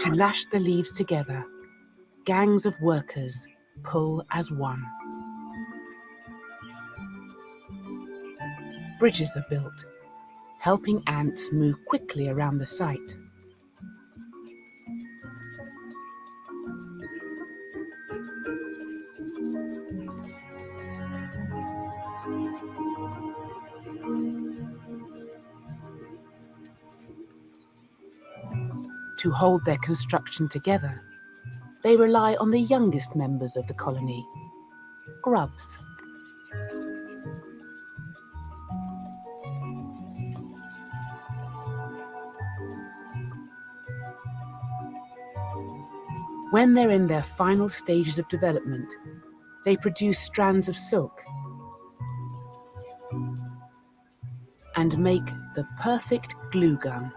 To lash the leaves together, gangs of workers pull as one. Bridges are built, helping ants move quickly around the site. To hold their construction together, they rely on the youngest members of the colony, grubs. When they're in their final stages of development, they produce strands of silk and make the perfect glue gun.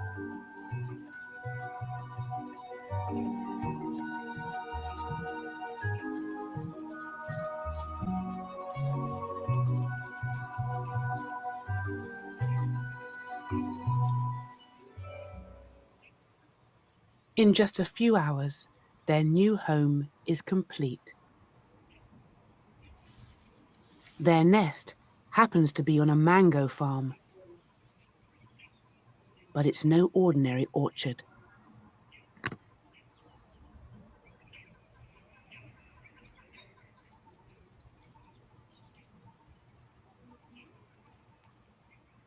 In just a few hours, their new home is complete. Their nest happens to be on a mango farm, but it's no ordinary orchard.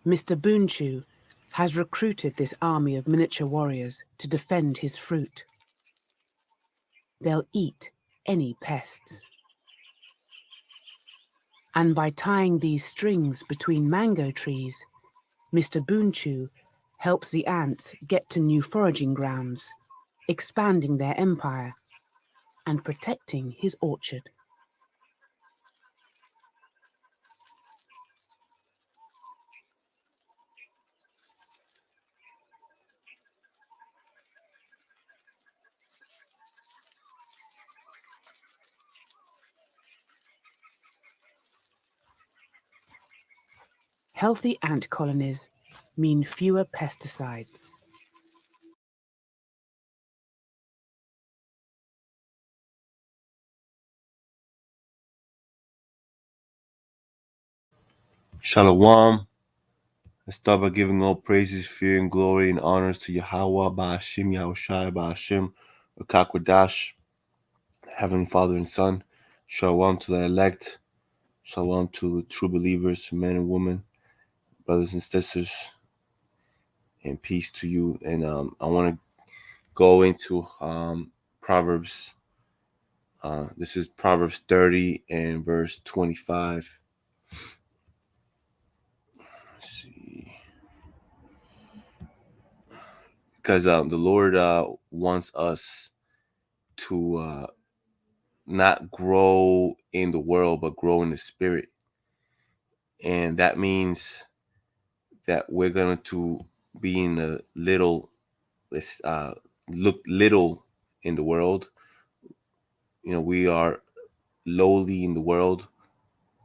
Mr. Boonchu has recruited this army of miniature warriors to defend his fruit. They'll eat any pests. And by tying these strings between mango trees, Mr. Boonchu helps the ants get to new foraging grounds, expanding their empire and protecting his orchard. Healthy ant colonies mean fewer pesticides. Shalom. Let's start by giving all praises, fear, and glory and honors to Yahweh, Ba'ashim, Yahushai, Ba'ashim, Rakakwadash, Heavenly Father and Son. Shalom to the elect. Shalom to the true believers, men and women, brothers and sisters, and peace to you. And I want to go into Proverbs. This is Proverbs 30 and verse 25. Let's see. Because the Lord wants us to not grow in the world, but grow in the spirit. And that means that we're going to be in a little, look little in the world. You know, we are lowly in the world,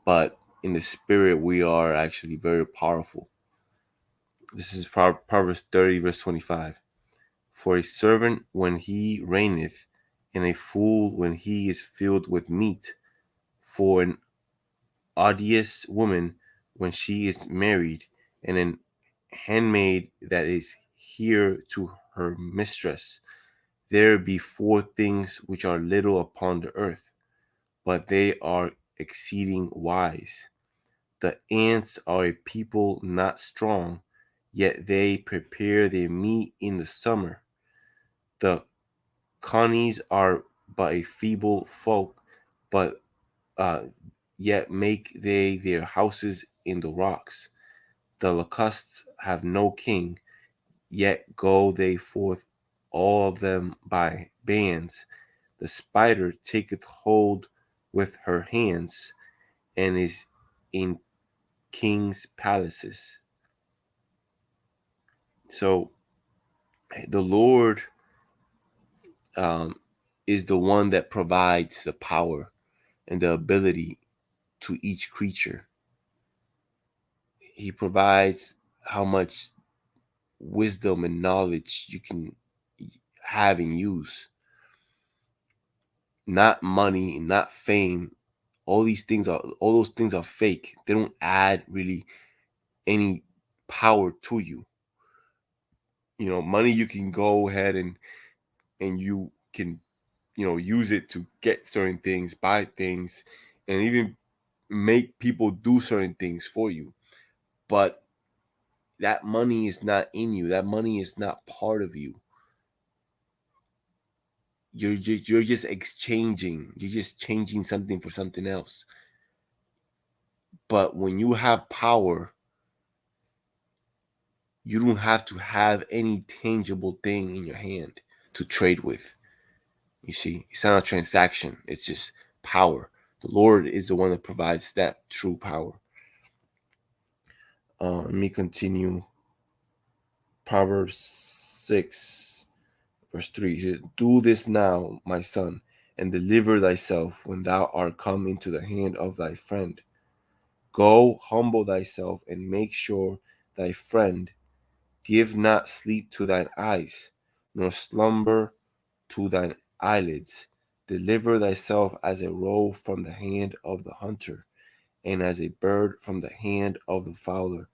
but in the spirit, we are actually very powerful. This is Proverbs 30, verse 25. For a servant when he reigneth, and a fool when he is filled with meat, for an odious woman when she is married, and an handmaid that is heir to her mistress. There be four things which are little upon the earth, but they are exceeding wise. The ants are a people not strong, yet they prepare their meat in the summer. The conies are but a feeble folk, but yet make they their houses in the rocks. The locusts have no king, yet go they forth all of them by bands. The spider taketh hold with her hands, and is in kings' palaces. So the Lord is the one that provides the power and the ability to each creature. He provides how much wisdom and knowledge you can have and use. Not money, not fame. All those things are fake. They don't add really any power to you. Money, you can go ahead and you can, use it to get certain things, buy things, and even make people do certain things for you. But that money is not in you. That money is not part of you. You're just exchanging. You're just changing something for something else. But when you have power, you don't have to have any tangible thing in your hand to trade with. You see, it's not a transaction. It's just power. The Lord is the one that provides that true power. Let me continue. Proverbs 6, verse 3. He said, "Do this now, my son, and deliver thyself when thou art come into the hand of thy friend. Go, humble thyself, and make sure thy friend. Give not sleep to thine eyes, nor slumber to thine eyelids. Deliver thyself as a roe from the hand of the hunter, and as a bird from the hand of the fowler.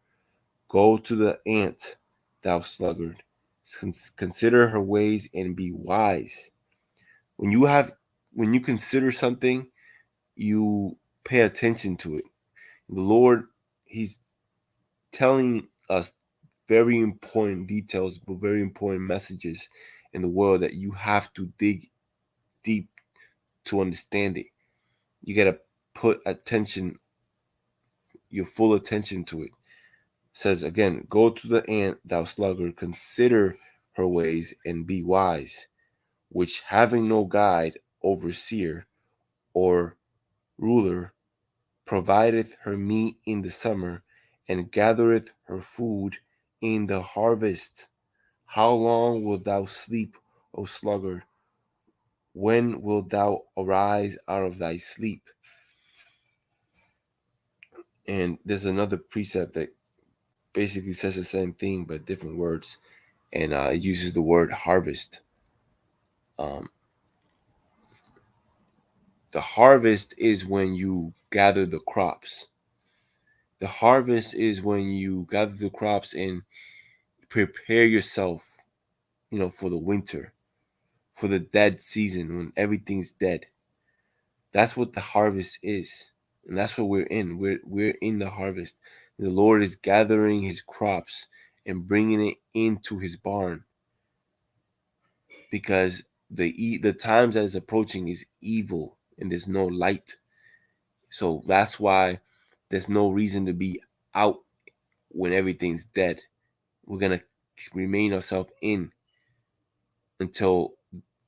Go to the ant, thou sluggard. Consider her ways and be wise." When you consider something, you pay attention to it. The Lord, He's telling us very important details, but very important messages in the world that you have to dig deep to understand it. You got to put attention, your full attention to it. It says again, "Go to the ant, thou sluggard, consider her ways and be wise, which having no guide, overseer, or ruler, provideth her meat in the summer, and gathereth her food in the harvest. How long wilt thou sleep, O sluggard? When wilt thou arise out of thy sleep?" And there's another precept that basically says the same thing but different words, and it uses the word harvest. The harvest is when you gather the crops. The harvest is when you gather the crops and prepare yourself, for the winter, for the dead season when everything's dead. That's what the harvest is. And that's what we're in. We're in the harvest. The Lord is gathering his crops and bringing it into his barn, because the times that is approaching is evil and there's no light. So that's why there's no reason to be out when everything's dead. We're gonna remain ourselves in until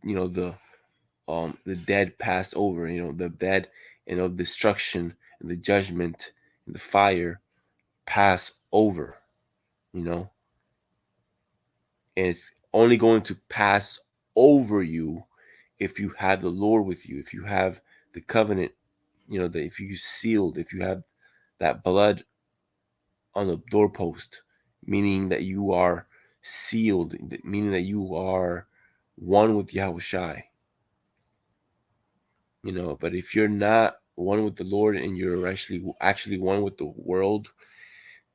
the dead pass over. The dead and of destruction and the judgment and the fire pass over. And it's only going to pass over you if you have the Lord with you, if you have the covenant, that if you sealed, if you have that blood on the doorpost, meaning that you are sealed, meaning that you are one with Yahushai. But if you're not one with the Lord and you're actually one with the world,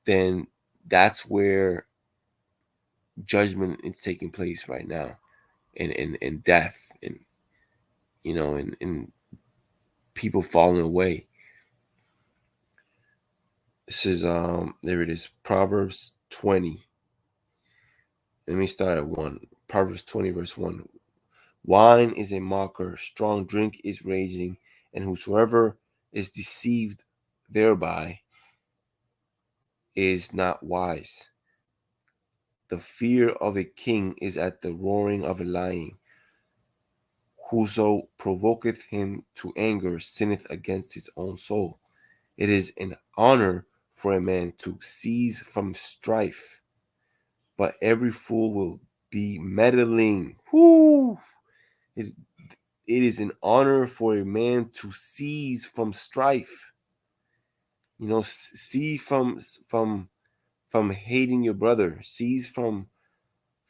then that's where judgment is taking place right now, and death, and people falling away. This is there it is, Proverbs 20. Let me start at 1. Proverbs 20 verse 1. "Wine is a mocker, strong drink is raging, and whosoever is deceived thereby is not wise. The fear of a king is at the roaring of a lion. Whoso provoketh him to anger sinneth against his own soul. It is an honor for a man to cease from strife, but every fool will be meddling." Whoo! It is an honor for a man to cease from strife. Cease from hating your brother. Cease from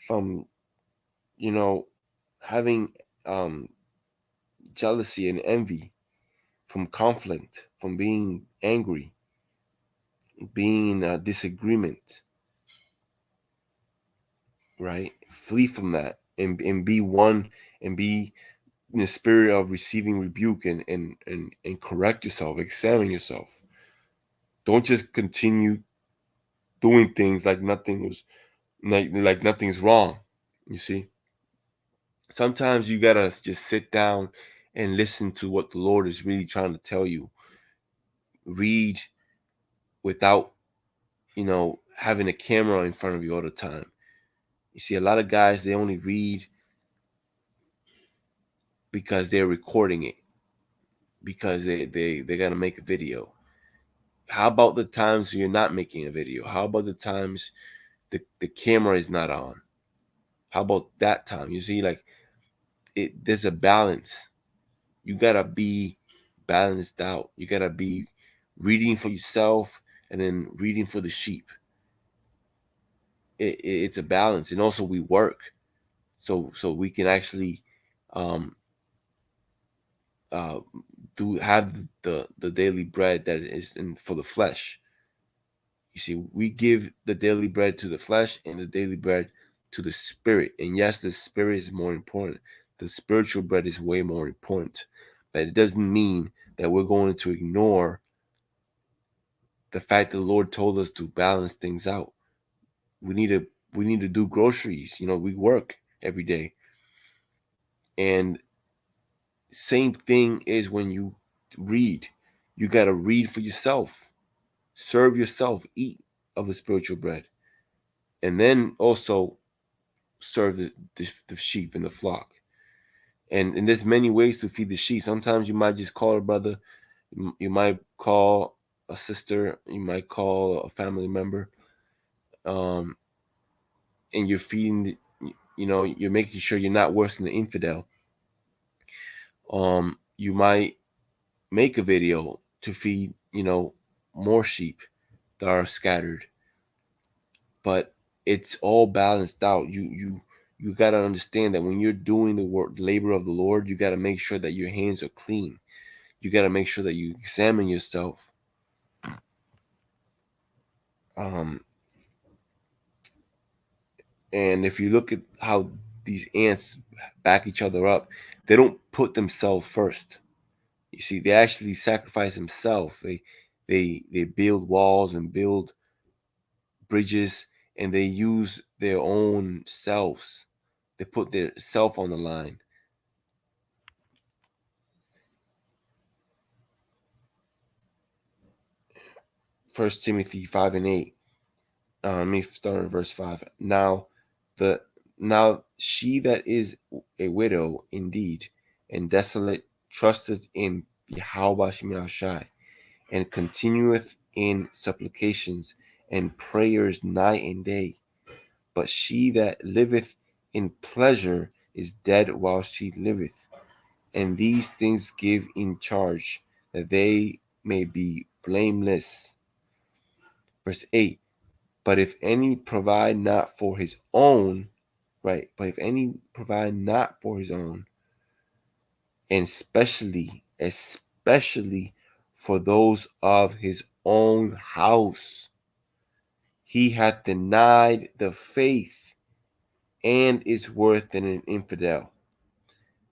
you know having jealousy and envy, from conflict, from being angry, being in a disagreement, right? Flee from that and be one, and be in the spirit of receiving rebuke, and correct yourself, examine yourself. Don't just continue doing things like nothing was like nothing's wrong. You see, sometimes you gotta just sit down and listen to what the Lord is really trying to tell you. Read without, having a camera in front of you all the time. You see, a lot of guys, they only read because they're recording it, because they gotta make a video. How about the times you're not making a video? How about the times the camera is not on? How about that time? You see, like, there's a balance. You gotta be balanced out. You gotta be reading for yourself and then reading for the sheep. It's a balance, and also we work, so we can actually um uh do have the daily bread that is in for the flesh. You see, we give the daily bread to the flesh and the daily bread to the spirit. And yes, the spirit is more important. The spiritual bread is way more important. But it doesn't mean that we're going to ignore the fact that the Lord told us to balance things out. We need to do groceries. We work every day. And same thing is when you read. You got to read for yourself. Serve yourself. Eat of the spiritual bread. And then also serve the sheep and the flock. And there's many ways to feed the sheep. Sometimes you might just call a brother. You might call a sister. You might call a family member. And you're feeding, you're making sure you're not worse than the infidel. You might make a video to feed, more sheep that are scattered. But it's all balanced out. You got to understand that when you're doing the work, labor of the Lord, you got to make sure that your hands are clean. You got to make sure that you examine yourself. Um, and if you look at how these ants back each other up, they don't put themselves first. You see, they actually sacrifice themselves. They build walls and build bridges, and they use their own selves. They put their self on the line. First Timothy 5:8. Let me start in verse 5. Now she that is a widow indeed and desolate trusteth in Yahweh Shai, and continueth in supplications and prayers night and day. But she that liveth in pleasure is dead while she liveth. And these things give in charge, that they may be blameless. Verse 8. But if any provide not for his own, right? But if any provide not for his own, and especially for those of his own house, he hath denied the faith and is worse than an infidel.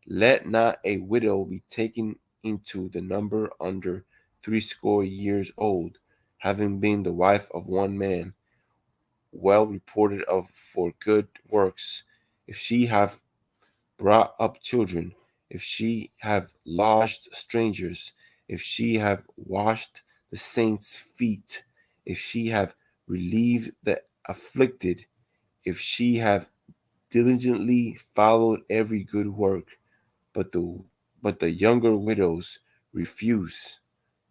Let not a widow be taken into the number under 80 old, having been the wife of one man, well reported of for good works, if she have brought up children, if she have lodged strangers, if she have washed the saints' feet, if she have relieved the afflicted, if she have diligently followed every good work. But the younger widows refuse,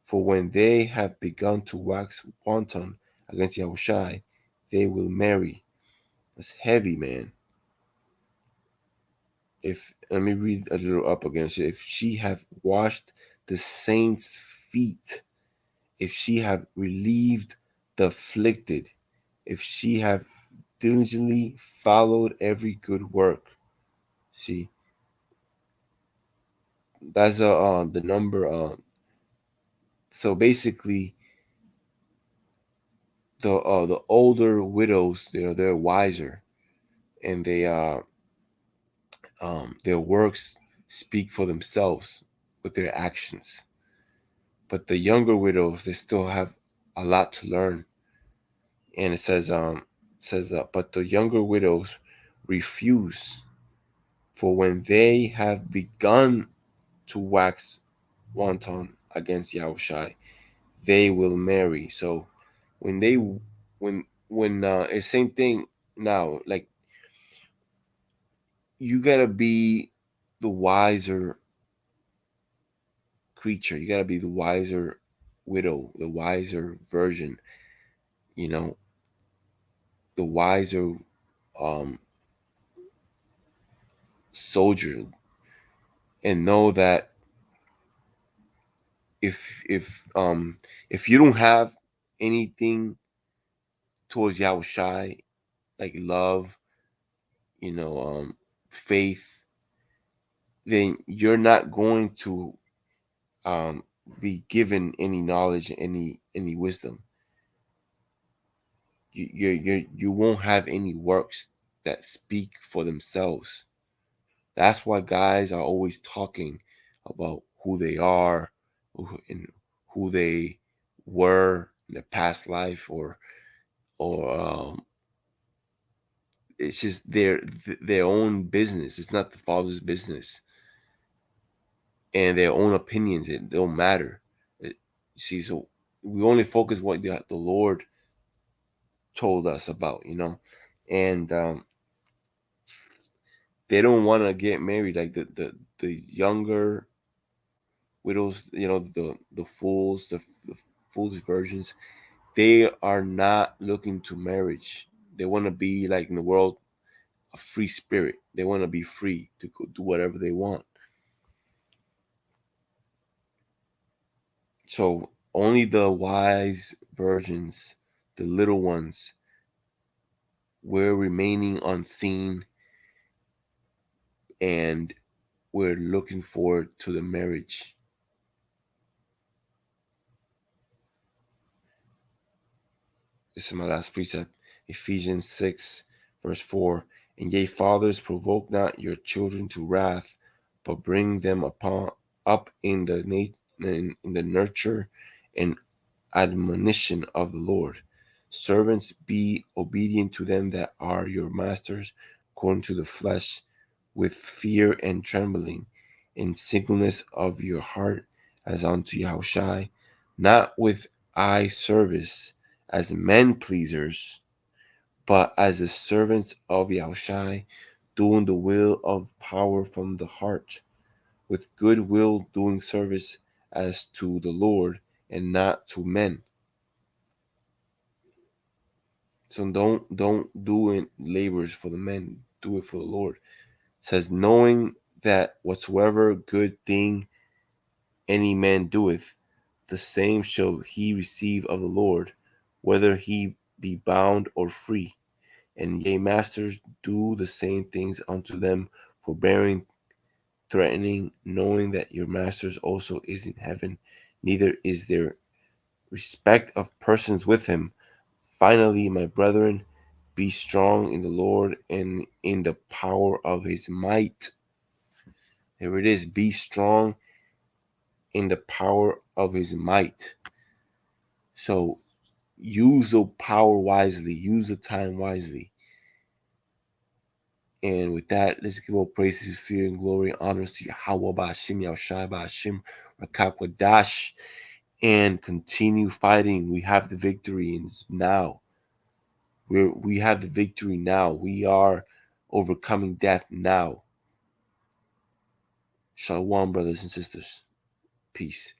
for when they have begun to wax wanton against Yahushai, they will marry. That's heavy, man. If Let me read a little up again. So if she have washed the saints' feet, if she have relieved the afflicted, if she have diligently followed every good work. See, that's the number. So basically, the older widows, they're wiser, and their works speak for themselves with their actions. But the younger widows, they still have a lot to learn. And it says that, but the younger widows refuse, for when they have begun to wax wanton against Yahushai, they will marry. So when they when it's same thing now, like, you gotta be the wiser creature. You gotta be the wiser widow, the wiser virgin, you know, the wiser um soldier, and know that if if um if you don't have anything towards Yahushai, like love, faith, then you're not going to um be given any knowledge, any wisdom. You won't have any works that speak for themselves. That's why guys are always talking about who they are, and who they were in the past life, or it's just their own business. It's not the Father's business, and their own opinions. It don't matter. You see, so we only focus what the Lord told us about, and they don't want to get married. Like the younger widows, the fools, the foolish virgins, they are not looking to marriage. They want to be like in the world, a free spirit. They want to be free to go do whatever they want. So only the wise virgins, the little ones, we're remaining unseen, and we're looking forward to the marriage. This is my last precept. Ephesians 6, verse 4. And ye fathers, provoke not your children to wrath, but bring them up in the nurture and admonition of the Lord. Servants, be obedient to them that are your masters, according to the flesh, with fear and trembling, in singleness of your heart, as unto Yahushai, not with eye service as men pleasers, but as the servants of Yahushai, doing the will of power from the heart, with good will doing service as to the Lord and not to men. So don't do it labors for the men, do it for the Lord. It says, knowing that whatsoever good thing any man doeth, the same shall he receive of the Lord, whether he be bound or free. And ye masters, do the same things unto them, forbearing, threatening, knowing that your masters also is in heaven, neither is there respect of persons with him. Finally, my brethren, be strong in the Lord and in the power of his might. There it is. Be strong in the power of his might. So use the power wisely, use the time wisely. And with that, let's give all praises, fear, and glory, honors to Yahweh Ba'ashim, Yahushai Ba'ashim, Rakakwadash, and continue fighting. We have the victory now. We have the victory now. We are overcoming death now. Shalom, brothers and sisters. Peace.